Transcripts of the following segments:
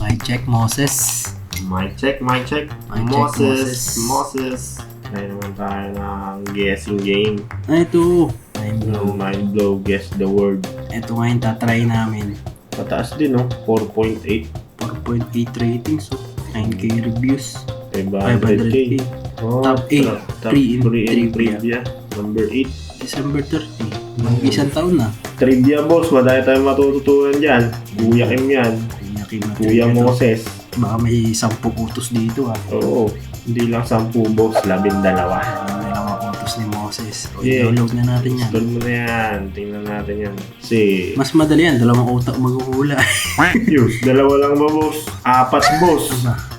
Mic check, Moses. Mic check. Mic check, Moses. Ngayon naman tayo ng guessing game. Ito. Mind blow, guess the word. Ito ngayon tatry namin. Pataas din, no? 4.8. 4.8 ratings. So 9k reviews. 500k. Oh, Top 8. Top 3 in in trivia. Number 8. December 30. Isang taon na. Trivia, boss. Madami tayong matututunan dyan. Kuya Kim yan. Kuya Moses. Baka may 10 utos dito ah. Oo. Hindi lang 10, boss. 12. May mga utos ni Moses. O, Yeah. download na natin yan. Install mo na yan. Tingnan natin yan. Kasi, Mas madali yan. 2 utak maghuhula. Yus, 2 lang ba, boss? 4, boss.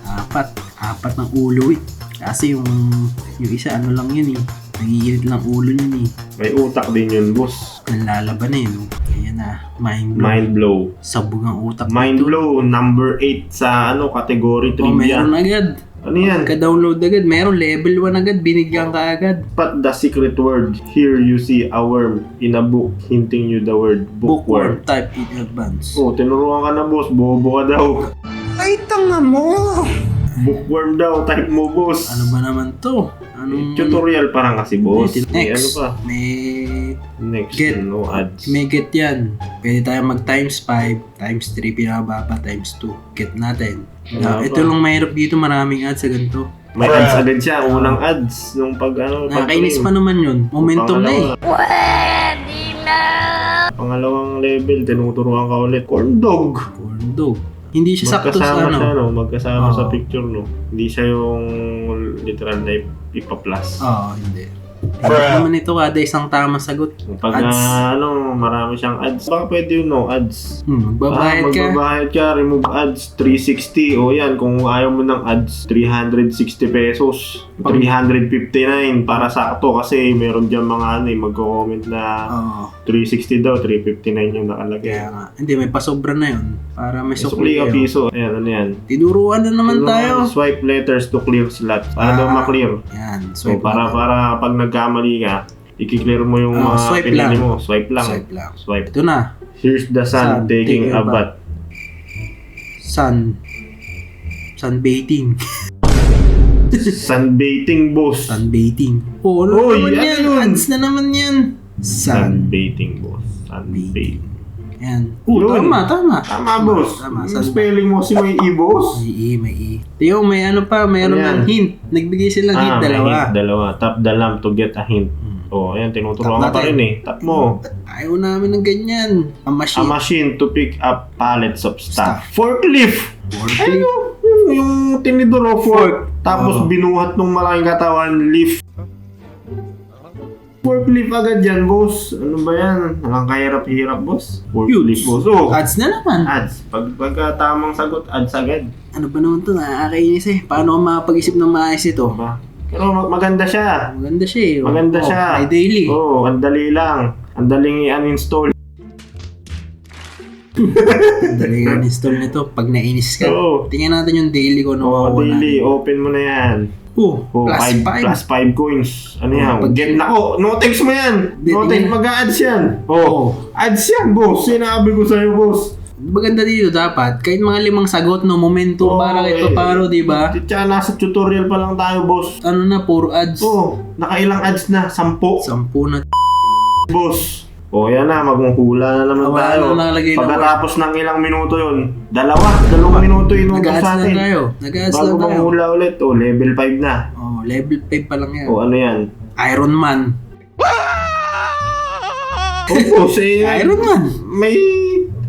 Ano ba? 4 ng ulo eh. Kasi yung isa ano lang yun eh. Nagiinit lang ulo yun eh. May utak din yun, boss. Nalalaban eh no. Ayan na. Mind blow. Mind blow. Sabog ang utak. Mind dito. blow, number 8 sa category Oh, trivia. meron agad. Ano yan? Ka-download agad. Meron level 1 agad. Binigyan ka agad. But the secret word. Here you see a worm in a book hinting you the word bookworm. Type in advance. Oh, tinuruan ka na, boss. Bobo ka daw. Ay, tanga mo! Bookworm daw. Type mo, boss. Ano ba naman to? Anong... Tutorial parang kasi, boss. Next. May ano pa? Next. Get. No ads. May get yan. Pwede tayo mag times 5, times 3, pinababa, times 2. Get natin. Wala Ito pa. lang mahirap dito, maraming ads sa ganito. May ads agad siya. Unang ads. Nung pag Nakakainis pa naman yun. Momentum na eh. Pangalawang level, tinuturuan ka ulit. Corn dog. Corn dog. Hindi siya sakto sa Magkasama siya, ano. no? Magkasama Oo. sa picture, no? Hindi siya yung literal na ipa-plus. Oo, hindi. Hirap naman ito kada isang tamang sagot. Pag Ads. marami siyang ads. Baka pwede yun, no? Ads. Magbabayad ka. Magbabayad ka, remove ads, 360. O yan, kung ayaw mo ng ads, 360 pesos. 359 para sakto kasi meron dyan mga magko-comment na Oo. 360 daw, 359 yung nakalagay. Kaya nga. Hindi, may pasobra na yun. Para may Sukli ka kayo. piso. Ayan, ano yan? Tinuruan na naman tayo. Swipe letters to clear slot. Para daw ma-clear. Yan. So, Swipe para pag nagkamali ka, i-clear mo yung mga swipe pinili lang. mo. Swipe lang. Swipe lang. Swipe. Ito na. Here's the sun taking a bath. Sunbathing. Sunbathing, boss. Sunbathing. Oh, ano Oy, naman ano yan? yun? Ads na naman yan. Sunbathing, boss. Sunbathing. Yan. Yun. Tama. Tama, boss. Tama. Yung spelling mo si may E, boss. May E. Tiyo, may ano pa, mayroon Ano yan? ng hint. Nagbigay silang hint, may dalawa. hint, dalawa. Tap the lamp to get a hint. Oh, ayan, tinuturuan Tap ka pa natin. rin eh. Tap mo. Ayaw namin ng ganyan. A A machine. machine to pick up pallets of stuff. Forklift! Forklift. Ano? Yung tinidor o fork. Tapos Oo. binuhat ng malaking katawan, lift. Forklift agad yan, boss. Ano ba yan? Nakakahirap-hirap, boss. Forklift, boss. Oh, Ads na naman. ads. Pagka tamang sagot, ads agad. Ano ba naman to? Nakakainis eh. Paano ako makapag-isip ng maayos ito? Diba? Pero maganda siya. Maganda siya eh. Maganda siya. May daily. Oo, ang dali lang. Ang daling i-uninstall. Dali ka install nito pag nainis ka. Oo. Tingnan natin yung daily ko. Oh, daily. Open mo na yan. Oh, Oh, plus 5. plus 5 coins. Ano yan? pag- Get na. Oh, no text mo yan. Di, No text. tingnan. Mag-a-ads yan. Oo. Oh, ads yan, boss. Sinabi ko sa'yo, boss. Maganda dito dapat. Kahit mga 5 sagot, no, momentum para kahit paano, di ba? Tsaka nasa tutorial pa lang tayo, boss. Ano na, puro ads. Oh, nakailang ads na? 10? 10 na. Boss. Oh, yan na. Magmuhula na naman Wala tayo. na nakalagay na Pagkatapos ng ilang minuto yun. 2 minuto inutos Nag-ads sa na atin. tayo. Nag-ads Bago na tayo. manghula ulit. Oh, level 5 na. Oh, level 5 pa lang yan. Oh, ano yan? Iron Man. Oh, si Iron Man. may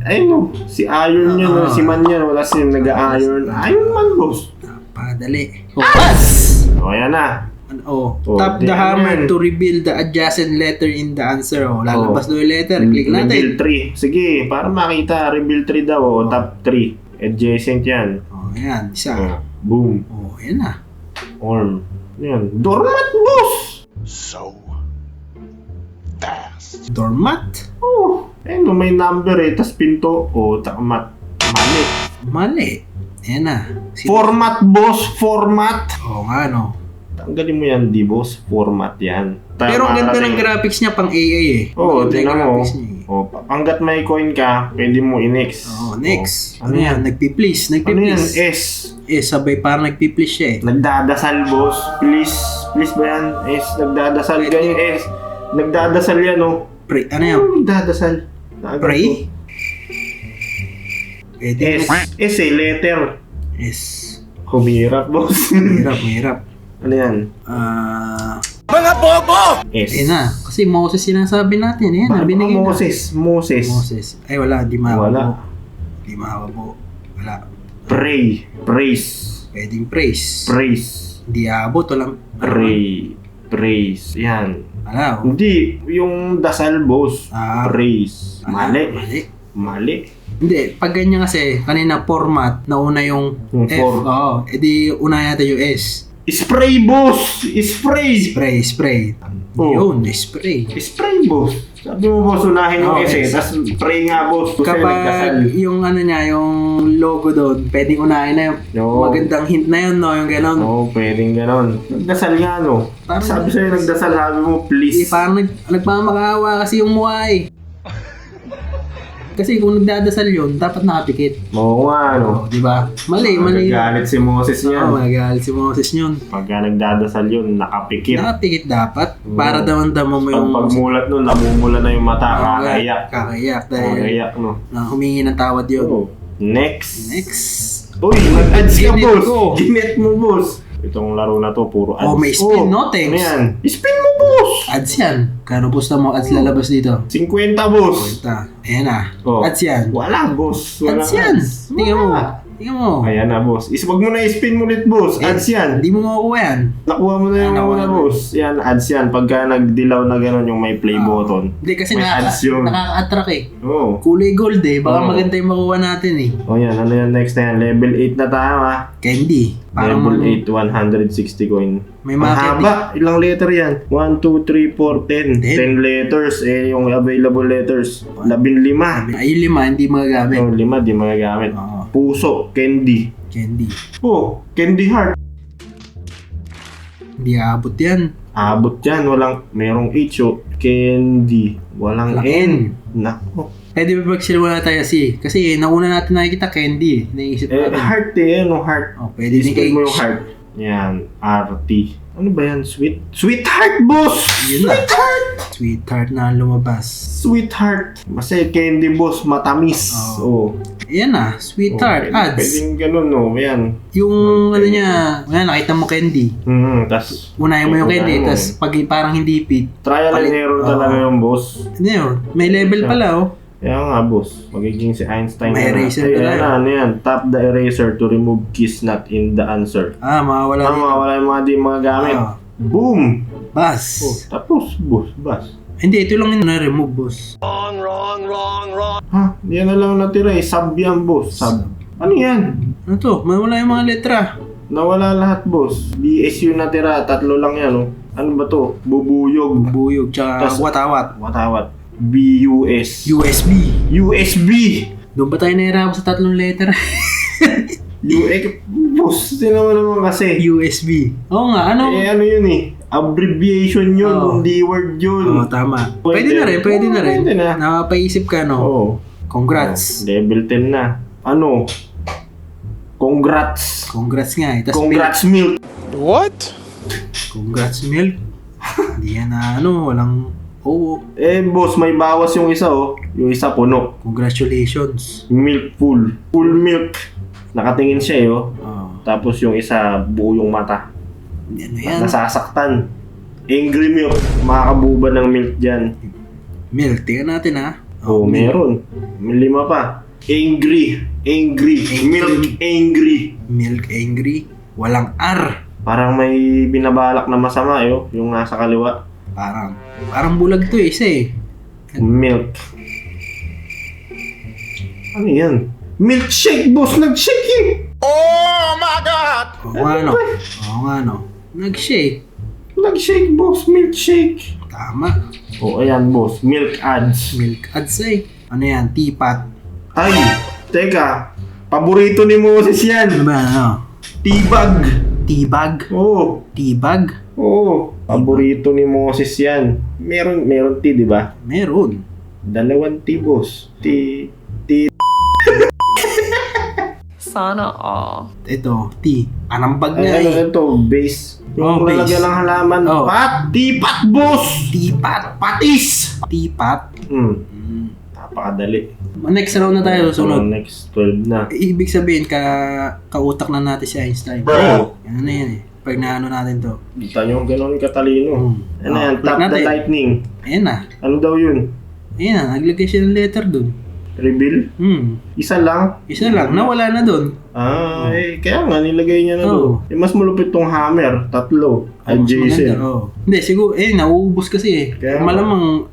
ayun si Iron yan, Oo. si Man yan, wala si nag-Iron. Iron Man, boss. Napadali. Oh, ads! O, yan na. Oh, Oh, tap the di- hammer yan. to reveal the adjacent letter in the answer. Oh, lalabas daw yung letter. Click Reveal natin. 3. Sige, para makita, reveal 3 daw. O, top 3. Adjacent yan. Oh, yan. Isa. Oh, boom. Oh, yan na. Orm. Yan. Dormat, boss! So fast. Doormat. Oh, ayun, may number eh. Tas pinto. O, tsaka mali. Mali. Yan na. Format, boss. Format. Oh, nga no. Tanggalin mo yan, di boss. Format yan. Pero ang ganda ng graphics niya pang AA eh. Oo, Maganda yung tingnan mo. graphics niya eh. Oh, hanggat may coin ka, pwede mo i-next. Oh, next. Oh, Ano yan? Nagpi-please. Ano yan? Nagpi-please. S. Sabay parang nagpi-please siya eh. Nagdadasal, boss. Please. Please ba yan? S. Nagdadasal. Ganyan S. Nagdadasal yan, oh. Pray. Ano yan? Nagdadasal. Pray? Pwede. S. S eh, letter. S. Humirap, boss. Mahirap. Ano yan? Mga bobo! S. Eh na. Kasi Moses sinasabi natin. Ayan, Paano binigay na. Moses? Moses. Ay, wala. Di mahaba Wala. po. Di mahaba po. Wala. Pray. Praise. Pwedeng praise. Praise. Hindi abot. Walang Pray. Praise. Yan. Wala. Hindi. Yung dasal, boss. Praise. Mali. Mali. Hindi. Pag ganyan kasi, kanina format, nauna yung Yung F. form. Oo. Edi, una natin yung S. Spray, boss! Spray! Spray. Oh. Yun, spray. Spray, boss. Sabi mo, boss, unahin yung Oh, S eh. S. Tapos spray nga, boss. Kasi nagdasal. Kapag yung ano niya, yung logo doon, pwedeng unahin na yung Oo. magandang hint na yun, no? Yung gano'n. Oo, pwedeng ganon. Nagdasal nga, no? Parang- Sabi sa'yo, nagdasal. Sabi mo, please. Parang nagmamakaawa kasi yung mukha eh. Kasi kung nagdadasal yun, dapat nakapikit. Oo nga, no? Di ba? Mali. Magagalit si Moses Oo, niyan. magagalit si Moses yun. Pagka nagdadasal yun, nakapikit. Nakapikit dapat. Para daman-dama mo yung... Pag pagmulat nun, namumula na yung mata. Kakaiyak. Kakaiyak. Dahil Kakaiyak, no? na humingi ng tawad yun. Oo. Next. Next. Uy, nag-ads ka, Ginet boss. ko. Ginet mo, boss. Itong laro na to, puro ads. Oh, may spin, no? Thanks. Ano yan? Spin mo, boss. Ads yan. Kano posta mo ads lalabas dito? 50, boss. Ayan na. Oh. Ads yan. Wala, boss. Wala Ads yan. Tingnan mo. Wala. Tingnan mo. Ayan na, boss. Wag mo na i-spin mo ulit, boss. Ads yan. Hindi mo makukuha yan. Nakuha mo na yung Nakuha una, na. boss. Yan, ads yan. Pagka nagdilaw na gano'n yung may play button. Hindi kasi May ads yun. nakaka-attract eh. Oo. Kulay gold eh. Baka Oo. maganda yung makuha natin eh. O yan, ano yan next na yan? Level 8 na tayo, ha? Candy. Level 8, 160 coin. May Ang mga haba. Ilang letter yan? 1, 2, 3, 4, 10. 10 letters. Eh, yung available letters. 15. Ay, yung 5 hindi magagamit. Yung 5, di magagamit. Oo. Puso, candy. Candy. Oh, candy heart. Hindi aabot yan. Abot yan. Merong H, oh. Candy. Walang Walang N. N. Nako. Pwede ba pagsilawan tayo C? Kasi nauna natin nakikita candy eh. Naisip Eh, natin. heart eh. Ano, heart. Oh, pwede din Spell kay... mo yung heart. Yan. RT. Ano ba yan? Sweet? Sweetheart, boss! Yun na. Sweetheart! Sweetheart na lumabas. Sweetheart. Kasi candy, boss. Matamis. Oh. Yan na. Sweetheart. Ads. Pwedeng ganun, no? Yan. Yung ano niya, ngayon nakita mo candy. Tas Unahin mo yung candy, unahin mo. tapos pag parang hindi fit, trial and palit. error talaga yung boss. hindi yun, may level pala oh. Kaya nga, boss. Magiging si Einstein. May na. eraser Ay, pala. ano yan? Tap the eraser to remove keys not in the answer. Mawawala dito. Mawawala yung mga di mga gamit. Boom! Bus. Oh, tapos, boss, bas. Hindi, ito lang yung na-remove, boss. Ha? Yan na lang natira eh. Sub yan, boss. Sub. Ano yan? Ano to? Mawala yung mga letra. Nawala lahat, boss. BSU natira. 3 lang yan, oh. Ano ba to? Bubuyog. Buyog, tsaka Tas- watawat. Watawat. BUS. USB. USB! Doon ba tayo nahirapan sa 3 letter? UX. Boss, sino mo naman kasi? USB. Oo nga, ano? Eh, ano yun eh? Abbreviation yun. Oo. Hindi word yun. Oo, tama. Pwede na rin. Pwede na. Napapaisip ka, no? Oo. Congrats. Level 10 na. Ano? Congrats. Congrats nga eh. Tas Congrats milk. Congrats, milk. Hindi yan na ano, walang... Oo. Eh, boss, may bawas yung isa, oh. Yung isa puno. Congratulations. Milk full. Full milk. Nakatingin siya, eh, oh. Oh. Tapos yung isa, buo yung mata. Ano yan? Nasasaktan. Angry milk. Makakabuba ng milk dyan. Milk. Tingnan natin ha. Oh, meron. May 5 pa. Angry. Milk angry. Milk angry. Walang R. Parang may binabalak na masama, eh, oh. Yung nasa kaliwa. Parang bulag to eh, isa eh. Milk. Ano yan? Milkshake, boss! Nag-shake eh! Oo nga no. Nag-shake. Nag-shake, boss! Milkshake! Tama. O, ayan, boss. Milk ads. Milk ads eh. Ano yan? Teapot. Ay! Teka! Paborito ni Moses Ano yan! ba ano? Tibag! T-bag. Oo. T-bag. Oo. Paborito ni Moses yan. Meron T, di ba? Meron. 2 T, boss. T. Sana all. Ito, T. Anambag nga Ano eh. ito? Base. Yung base. lalagyan ng halaman. Oh. T-pat, boss! T-pat. Patis! T-pat. Napakadali. Next round na tayo, sunod. Next 12 na. Ibig sabihin, kautak na natin si Einstein. Bro! Yan na yan eh. Pag naano natin to. Kita nyo ganun katalino. Ano yan? Click Tap the natin. lightning. Ayan na. Ano daw yun? Ayan na. Naglagay siya ng letter dun. Reveal? Isa lang? Isa lang. Nawala na dun. Kaya nga nilagay niya na doon. Mas malupit tong hammer. 3. At Mas Jason. maganda, Hindi, siguro, nauubos kasi eh. Kaya Malamang,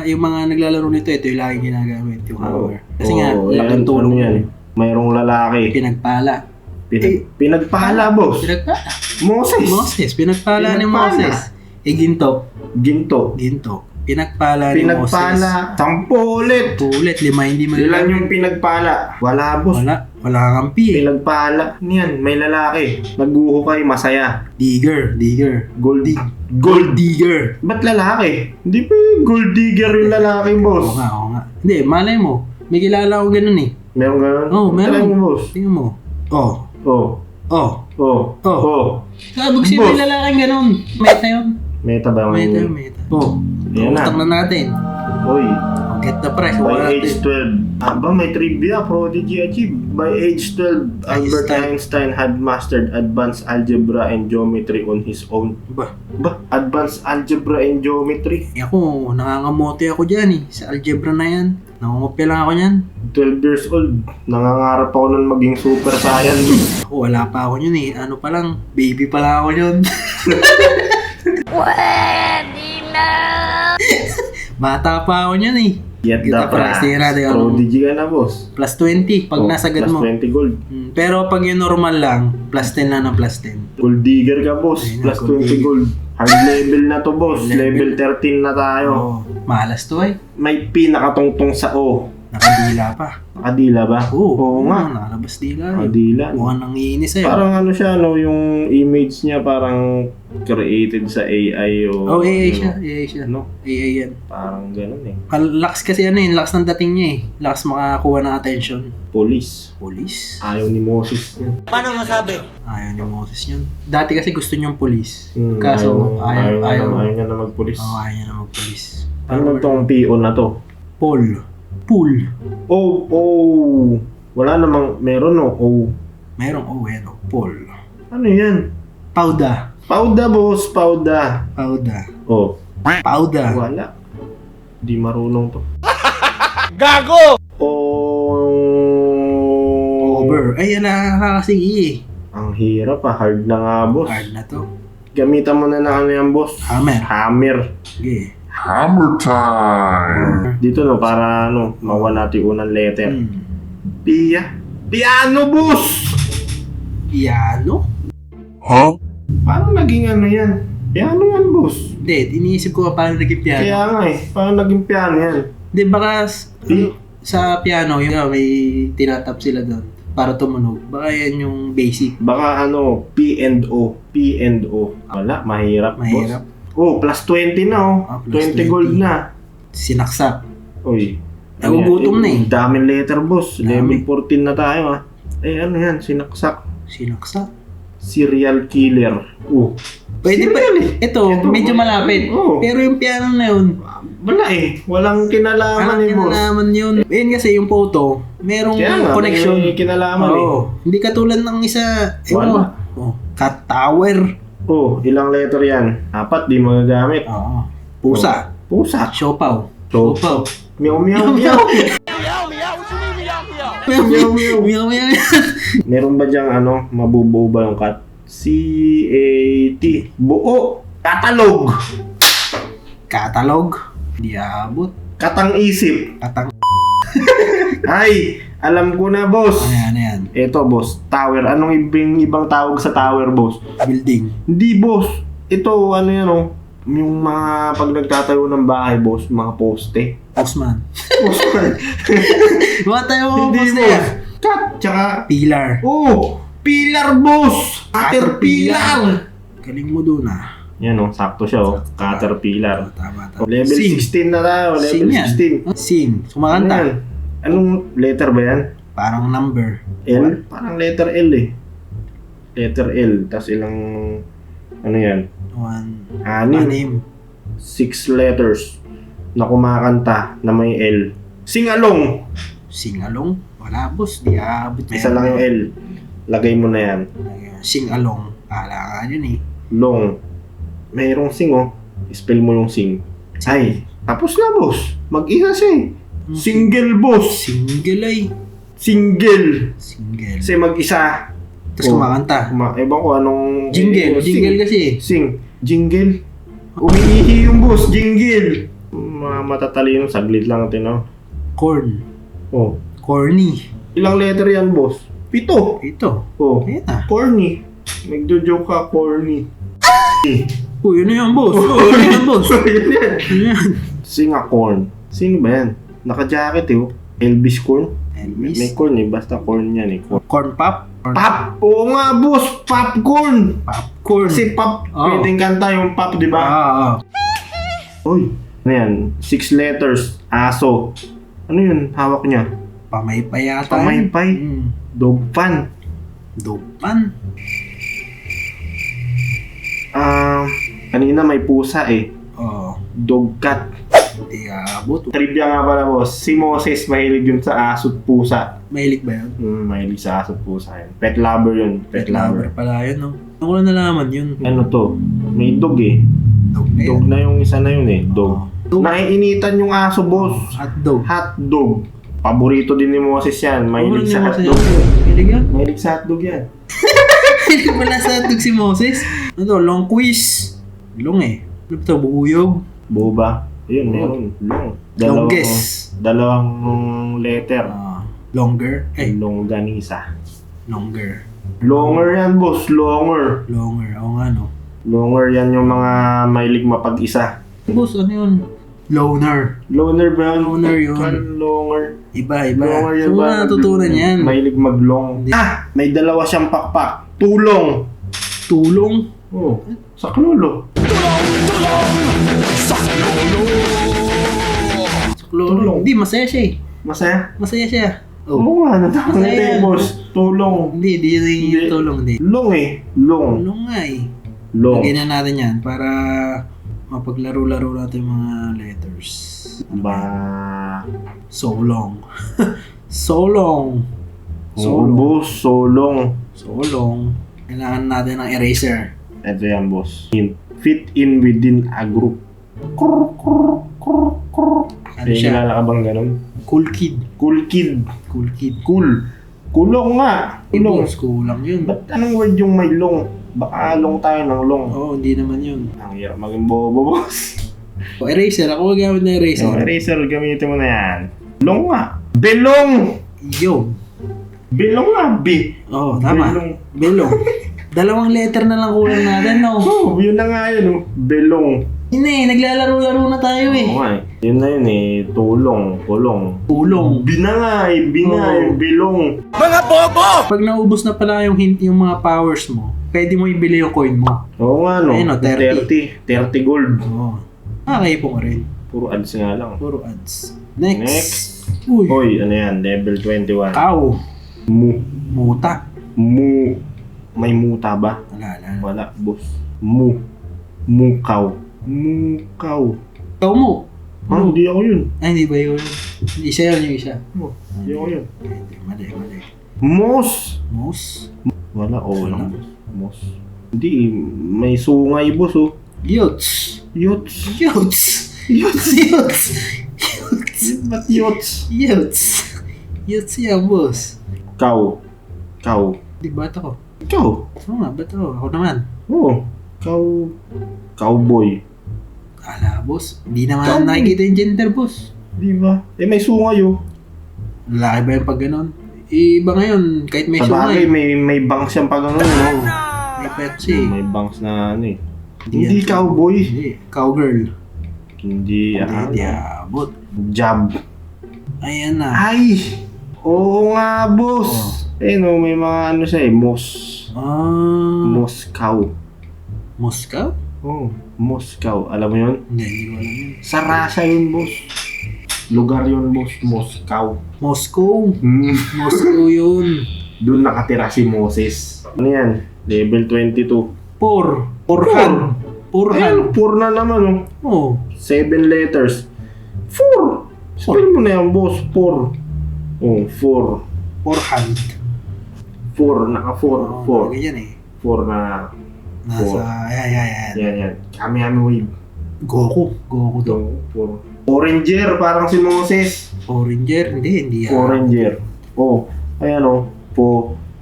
yung mga naglalaro nito, ito yung laging ginagamit, yung hammer. Kasi nga, laking yan, tulong ano yan? yan. Mayroong lalaki. Pinagpala. Pinagpala, boss. Pinagpala. Moses. Pinagpala ni Pinagpala. Moses. Ginto. Ginto. Pinagpala ni Moses. Pinagpala. 10 ulit. Ulit, 5 hindi Ilan yung pinagpala? Wala, boss. Wala kang kampi eh. Pinagpala. Yan, may lalaki. Naghuhukay, masaya. Digger. Gold Digger. Ba't lalaki? Hindi pa yung gold digger yung lalaki, boss. Oo nga. Hindi, malay mo. May kilala ko ganun eh. Meron ganun? Meron. Try mo, boss. Tingnan mo. Sabog siya may lalaking ganun. Meta yun. Meta ba? Meta. Ayan na. Utak na natin. Uy. Get the price. By age 12. May trivia. Prodigy achieved. By age 12, Albert Einstein had mastered advanced algebra and geometry on his own. Advanced algebra and geometry. Ako, nangangamote ako dyan eh. Sa algebra na yan. Nangungopya lang ako yan. 12 years old. Nangangarap ako nun maging super science. Ako, wala pa ako yun eh. Ano pa lang, baby pa lang ako yun. Pwede na. Bata pa ako yun eh. Get the price. Prodigy ka na, boss. Plus 20 pag nasagad mo. Plus 20 gold. Pero pag yung normal lang, plus 10 na ng plus 10. Gold digger ka, boss. Ayun na, Plus gold 20 digger. gold. Hard level na to, boss. Level 13 na tayo. Malas to eh. May pinakatungtong sa O. Nakadila pa. Nakadila ba? Oo nga. Nakalabas dila eh. Nakadila. Mukhang nangiinis eh. Parang ano siya, no? Yung image niya parang created sa AI o... AI siya. No? AI yan. Parang ganun eh. Lakas kasi lakas ng dating niya eh. Lakas makakuha ng attention. Police. Ayaw ni Moses niya. Ayaw ni Moses yun. Dati kasi gusto niyang police. Hmm, Kaso ayaw niya na magpulis. ayaw niya na mag-police. Ano ba tong peon na to? Pool. Oh. Wala namang, meron no? Oh. Merong Paul. Ano yan? Pauda. Pauda, boss. Pauda. Oh. Pauda. Wala. Di marunong to. Gago! Over. Ay, nakakasigi eh. Ang hirap hard na nga, boss. Hard na to. Gamitan mo na ng ano yan, boss. Hammer. Sige. Hammer time! Dito no, para mawa natin yung unang letter. Piano, boss! Piano? Huh? Paano naging ano yan? Piano yan, boss. Hindi, iniisip ko paano naging piano. Kaya nga paano naging piano yan? Hindi, baka sa piano, yung may tinatap sila doon para tumunog. Baka yan yung basic. Baka P and O. Wala, mahirap, Mahirap. boss. Oh, plus 20 na Plus 20 gold na. Sinaksak. Uy. Nagugutom na eh. Daming letter, boss. Dami. Level 14 na tayo ano yan? Sinaksak. Serial killer. Pwede pa. Ito, medyo malapit. Pero yung piano na yun, Wala Walang kinalaman boss. kinalaman yun. Ayun kasi yung photo, merong Kaya nga, connection. may kinalaman Hindi katulad ng isa. Wala. Cat tower. Ilang letter yan? 4, di magagamit. Pusa. Siopaw. Meow, meow, meow. Meow. Meron ba diyang mabubuo ba yung cat? C-A-T. Buo. Catalog. Di abot. Katang isip. Katang. Ay, alam ko na, boss. Ano yan? Ito, boss. Tower. Anong ibang tawag sa tower, boss? Building. Hindi, boss. Ito, yung mga pag nagtatayo ng bahay, boss, mga poste. Postman. Postman. Mga tayo mga Hindi, poste. boss. Cut, tsaka... Pillar. Caterpillar, boss! Caterpillar! Galing mo dun ah. Yan oh, sakto siya oh. Caterpillar. Tama, tama. Level Sing. 16 na tayo, level Sing yan. 16. Sing. Ano Sumakanta. yan? Anong letter ba yan? Parang number. L? Parang letter L eh. Letter L, tas ilang, ano yan? 1. Anim. 6 letters na kumakanta na may L. Singalong! Singalong? Wala boss, di aabot. Isa lang yung L. Lagay mo na yan. Singalong. Kailangan yun eh. Long. Mayroong sing oh. Spell mo yung sing. Ay, tapos na boss. Mag-isa siya eh. Single boss. Single ay. Single. Single. Kasi mag-isa. Tapos kumakanta. Ewan ko anong... Jingle. sing. Jingle kasi. Sing. Jingle. Umiihi yung boss. Jingle. Mga matatalino. Saglit lang natin oh. Corn. Oh. Corny. Ilang letter yan boss? 7. Ito. Oh. Ayan ah. Corny. Nagjo-joke ka. Corny. Uy, ano yan boss? Uy, ano yan boss? Yun yan. Ano yan? Sing a corn. Sino ba yan? Naka-jacket eh oh. Elvis corn? Elvis? May corn eh. Basta corn yan eh. Corn. Corn pop? Pop! Oo nga boss! Popcorn! Popcorn. Kasi pop, Oh. pwedeng kanta yung pop, di ba? Ah. Uy, ano yan? 6 letters. Aso. Ano yun? Hawak niya? Pamaypay yata. Pamaypay. Dog fan. Dogpan. Kanina may pusa eh. Oh. Dog cat. Hindi aabot. Trivia nga pala boss. Si Moses mahilig yun sa aso at pusa. Mahilig ba yun? Mahilig sa aso at pusa yun. Pet lover yun. Pet lover. Pala yun, no? Ano ko na nalaman yun? Ano to? May dog eh. Dog na Dog yan. na yung isa na yun eh. Dog. Dog. Naiinitan yung aso boss. Hot dog. Hot dog. Paborito din ni Moses yan. Mahilig sa hot dog. Mahilig yan? Mahilig sa hot dog yan. Mahilig pala sa hotdog si Moses. Ano to? Long quiz. Long eh. Ano ba ito? Bubuyog? Boba. Ayun, meron. Long. Longest. Dalawang letter. Longer. Eh, Longganisa. longer. Longer yan, boss. Longer. Longer. Oo nga, no? Longer yan yung mga mahilig mapag-isa. Boss, ano yun? Loner. Loner ba yun? Loner yun. Longer. Iba. Longer yan So, ba? natutunan yan. Mahilig maglong. Ah! May dalawa siyang pakpak. Tulong. Tulong. Oh, saklolo. Saklolo. Tulong. Hindi, masaya siya eh. Masaya? Masaya siya. Oh. Oo nga, natakot Masaya natin, yan. boss. Tulong. Hindi yung Hindi. tulong, hindi. Long eh. Long. Tulong nga eh. Long. Lagyan na natin yan para mapaglaro-laro natin yung mga letters. Ba... So long. So long. So Oo, long. boss. So long. So long. Kailangan natin ng eraser. Ito yan, boss. Fit in within a group. Ano siya? Kilala ka bang ganun? Cool kid. Cool kid. Cool kid. Cool. Kulong nga. Kulong. Boss, kulang yun. Ba't anong word yung may long? Baka long tayo ng long. Oo, hindi naman yun. Ang hirap maging bobo, boss. O, eraser. Ako magamit na eraser. So, eraser, gamitin mo na yan. Long nga. Belong! Yo. Belong nga, B. Oo, tama. Belong. Belong. Dalawang letter na lang kulang natin, no? Oh, yun na nga yun, oh. Belong. Hindi, naglalaro-laro na tayo eh. Oo nga eh. Yun na yun eh. Tulong. Kulong. Tulong. Binangay. Binay. Oo. Belong. Pag naubos na pala yung hint, yung mga powers mo, pwede mo ibili yung coin mo. Oo nga no. Ayun, oh, 30. 30 gold. Oo. Makakaipong ka rin. Puro ads nga lang. Puro ads. Next. Next. Uy. Hoy, ano yan? Level 21. Cow. Mu. Muta. Mu. May muta ba? Wala. Wala, boss. Mu. Mukaw. Mukaw. Ikaw mo. Ah, hindi ako yun. Ay, hindi ba yun? Isa yun yung isa. Oh, hindi ako yun. Mali. Mos. Mouse. Wala, Wala. lang, boss. Mos. Hindi, may sungay, boss, oh. Yots. Yots. Yots. Yots. Yots. Yots. Ba't yots? Yots. Yots yan, boss. Cow. Cow. Di ba ito ko? Ikaw. Oo nga, ba't ako? Ako naman. Oo. Cow. Cowboy. Ala, boss. Hindi naman Cowboy. nakikita yung gender, boss. Di ba? Eh, may sungay, oh. Lalaki ba yung pag ganon? Iba ngayon, kahit may Sa bagay, sungay. may bangs yung pag ano, no? May Pepsi. May bangs na ano eh. Hindi Hindi yan. cowboy. Hindi. Cowgirl. Hindi, Hindi abot. Jab. Ayan na. Ay! Oo nga, boss. Eh no, may mga ano siya eh, Moscow. Moscow? Oh, Moscow. Alam mo yun? Hindi ko alam yun. Sa Russia yun, boss. Lugar yun, boss. Moscow. Moscow. Hmm. Moscow yun. Doon nakatira si Moses. Ano yan? Level 22. Porhan. Ayun, 4 na naman, Oh. oh. 7 letters. 4! Spell mo na yan, boss. 4. Oh, 4. Porhan. 4. Naka 4. Oh, 4. ganyan eh. 4 na. Nasa, yan. Yan. Kami wave. Goku to. 4. Oranger, parang si Moses. Oranger? Hindi yan. Oranger. Oh, ayan oh.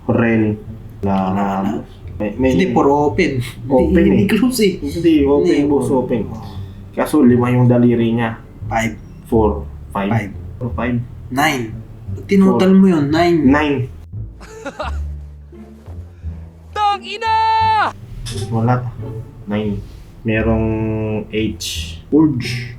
Ren. Hindi, for open. Open Hindi eh. close eh. Hindi, open, Hindi, boss, open. Kaso 5 yung daliri niya. 5. 4, 5. 5. 5. 9. Tinotal mo yun, 9. 9. Wala. 9. Merong H. Forge.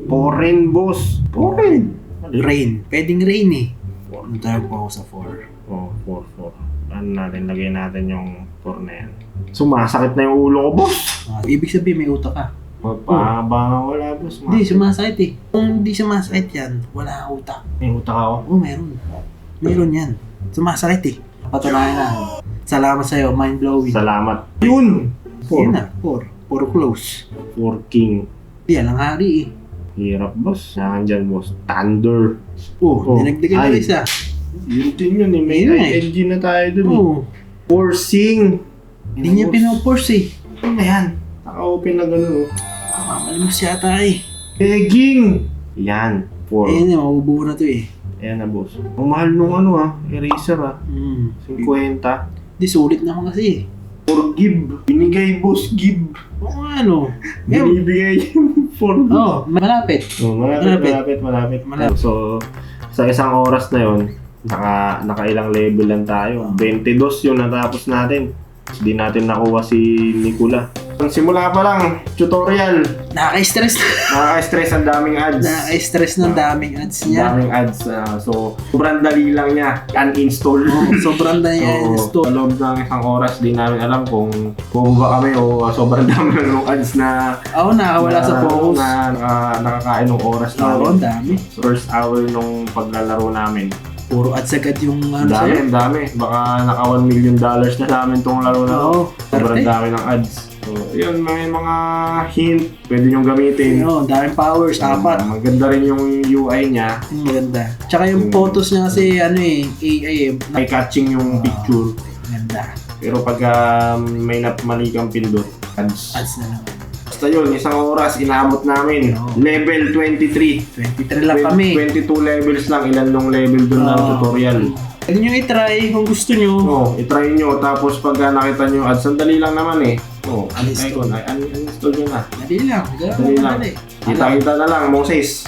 Foreign, boss. Foreign. Rain. Pwedeng rain eh. Nagtawag po ako sa 4. Oh, 4. Ano natin, lagay natin yung 4 na yan. Sumasakit na yung ulo ko, boss. Ibig sabihin may utak ka. Magpabanga wala, boss. Hindi, sumasakit eh. Kung hindi sumasakit yan, wala kang utak. May utak ako. Oo, meron. Meron yan. Sumasakit eh. Patunayan na. Salamat sa'yo, mind-blowing. Salamat. Yun! Yun na, 4. 4 close. 4 king. Yan ang hari eh. Hirap, boss. Saan dyan, boss? Thunder. Oh, dinagdagan ay. na isa. Yun din yun eh. May Yun eh. ING na tayo dun eh. Oo. Forcing. Hindi niya pinopors eh. Ano na yan? Naka-open na gano'n oh. Mamalimos yata eh. Pegging! Yan. 4. Ayun eh, mabubuo na to eh. Ayan na, boss. Ang mahal nung ano eraser 50. Di sulit naman kasi eh. Forgive. Binigay, boss. Give. Oo ano. Binibigay for. Oh, malapit. Oh, malapit. So, sa isang oras na yon, naka ilang level lang tayo. 22 yung natapos natin. Hindi natin nakuha si Nicola. Simula pa lang, tutorial. Nakaka-stress. Nakaka-stress, ang daming ads. Nakaka-stress ng daming ads niya. Daming ads. So, sobrang dali lang niya. Uninstall. Oh, sobrang dali niya Sa install. loob ng isang oras, di namin alam kung bububa kami o sobrang dami ng ads na Oo, nakawala sa focus. nakakain ng oras Oo, namin. ang dami. First hour nung paglalaro namin. Puro ads agad yung ano sa'yo. Ang dami. Baka naka $1 million na namin tong laro na. Oo, Sobrang parte. dami ng ads. So, yun, may mga hint. Pwede nyo gamitin. Oo, daming powers, 4. Maganda rin yung UI niya. Maganda. Tsaka yung photos niya kasi ano eh, AI eh. Eye-catching yung picture. Maganda. Pero pag may mali kang pindot, ads. Ads na lang. Basta yun, isang oras, inaabot namin. Oo. Level 23. 23 lang kami. 22 levels lang. Ilan nung level dun ng Oo. tutorial. Pwede nyo i-try kung gusto nyo. Oo, itry nyo. Tapos pag nakita nyo ads, sandali lang naman eh. Oo, Uninstall. uninstall nyo na. Dali lang. Dali lang. Kita-kita na lang, Moses.